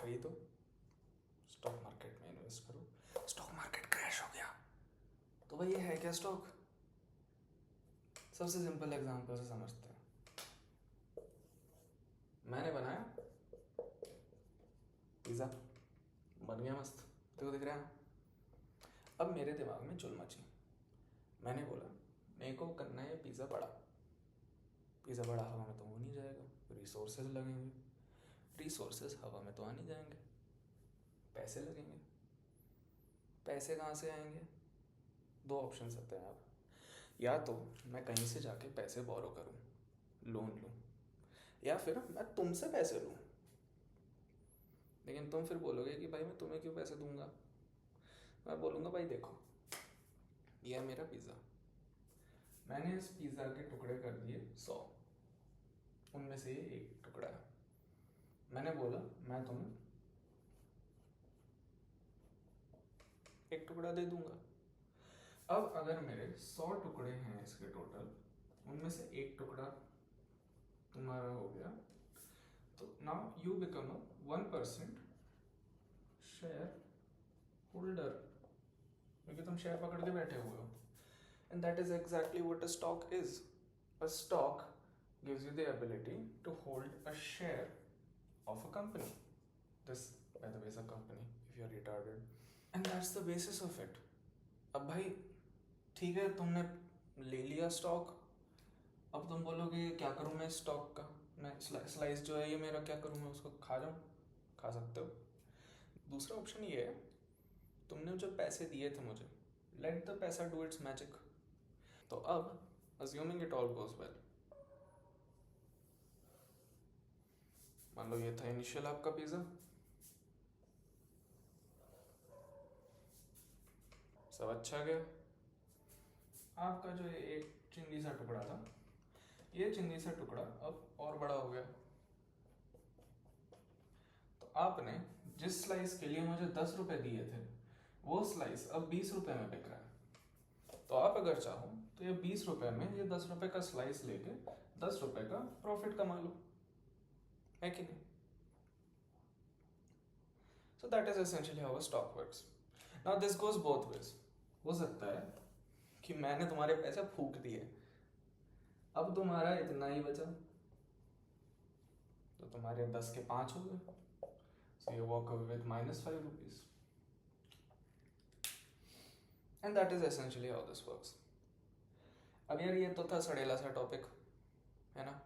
खरीदो, stock market में invest करो, स्टॉक मार्केट क्रैश हो गया तो भाई ये है क्या स्टॉक? सबसे सिंपल एग्जांपल से समझते हैं। मैंने बनाया पिज़्ज़ा, बन गया मस्त, देखो दिख रहा है। अब मेरे दिमाग में चुल मची, मैंने बोला मेरे को करना है पिज़्ज़ा बड़ा। पिज़्ज़ा बड़ा हवा में तो हो नहीं जाएगा, रिसोर्सेज लगेंगे, रिसोर्सेज हवा में तो आ नहीं जाएंगे, पैसे लगेंगे। पैसे कहाँ से आएंगे? दो ऑप्शन होते हैं आप, या तो मैं कहीं से जाके पैसे बोरो करूँ, लोन लूँ, या फिर मैं तुमसे पैसे लूँ। लेकिन तुम फिर बोलोगे कि भाई मैं तुम्हें क्यों पैसे दूंगा। मैं बोलूँगा भाई देखो, यह है मेरा पिज़्ज़ा, मैंने इस पिज़्ज़ा के टुकड़े कर दिए 100, उनमें से ये एक टुकड़ा है। मैंने बोला मैं तुम्हें एक टुकड़ा दे दूंगा। अब अगर मेरे 100 टुकड़े हैं इसके टोटल, उनमें से एक टुकड़ा तुम्हारा हो गया, तो now you become a 1% share holder, क्योंकि तुम शेयर पकड़ के बैठे हुए हो। And that is exactly what a stock is. A stock gives you the ability to hold a share of a company. This, by the way, is a company if you're retarded. And that's the basis of it. अब भाई ठीक है, तुमने ले लिया stock, अब तुम बोलोगे क्या करूँ मैं स्टॉक का, मैं स्लाइस जो है ये मेरा क्या करूँ, मैं उसको खा जाऊँ? खा सकते हो। दूसरा ऑप्शन ये है, तुमने जो पैसे दिए थे मुझे, लेट द पैसा डू इट्स मैजिक। तो अब assuming it all goes well, मान लो ये था इनिशियल आपका पिज़्ज़ा, सब अच्छा गया। आपका जो ये एक चिंदी सा टुकड़ा था, ये चिंदी सा टुकड़ा अब और बड़ा हो गया। तो आपने जिस स्लाइस के लिए मुझे 10 रुपए दिए थे, वो स्लाइस अब 20 रुपए में बिक रहा है। तो आप अगर चाहो तो ये 20 रुपए में ये 10 रुपए का स्लाइस लेके 10 रुपए का प्रॉफिट कमा लो, है कि नहीं? So that is essentially how a stock works. Now this goes both ways. हो सकता है कि मैंने तुम्हारे पैसे फूक दिए, अब तुम्हारा इतना ही बचा, तो तुम्हारे 10 के 5 हो गए, so you walk away with -5 rupees. And that is essentially how this works. अब यार ये तो था सड़ेला सा टॉपिक, है ना?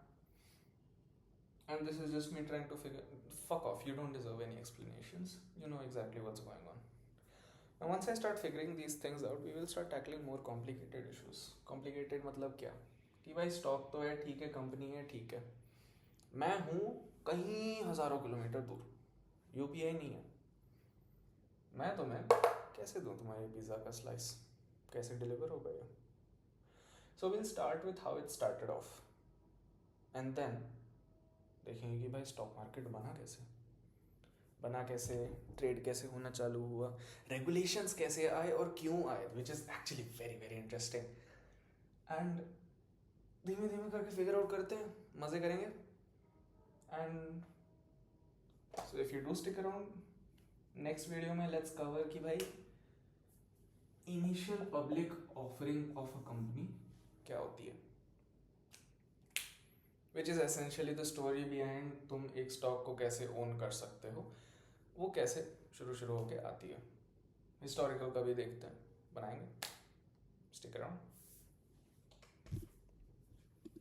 And this is just me trying to figure, fuck off, you don't deserve any explanations, you know exactly what's going on. Now once I start figuring these things out, we will start tackling more complicated issues. Complicated मतलब क्या? कि भाई stock तो है ठीक है, company है ठीक है, मैं हूँ कहीं हज़ारों किलोमीटर दूर, यूपीआई नहीं है, मैं तुम्हें कैसे दूँ तुम्हारे पिज़्ज़ा का स्लाइस, कैसे डिलीवर होगा ये? So will start with how it started off, and then देखेंगे कि भाई स्टॉक मार्केट बना कैसे, ट्रेड कैसे होना चालू हुआ, रेगुलेशंस कैसे आए और क्यों आए, which is actually very very interesting. And धीमे धीमे करके फिगर आउट करते हैं, मज़े करेंगे। And so if you do stick around, next video में लेट्स कवर कि भाई initial public offering of a company क्या होती है, which is essentially the story behind तुम एक स्टॉक को कैसे ओन कर सकते हो, वो कैसे शुरू होके आती है। हिस्टोरिकल का भी देखते हैं, बनाएंगे। Stick around.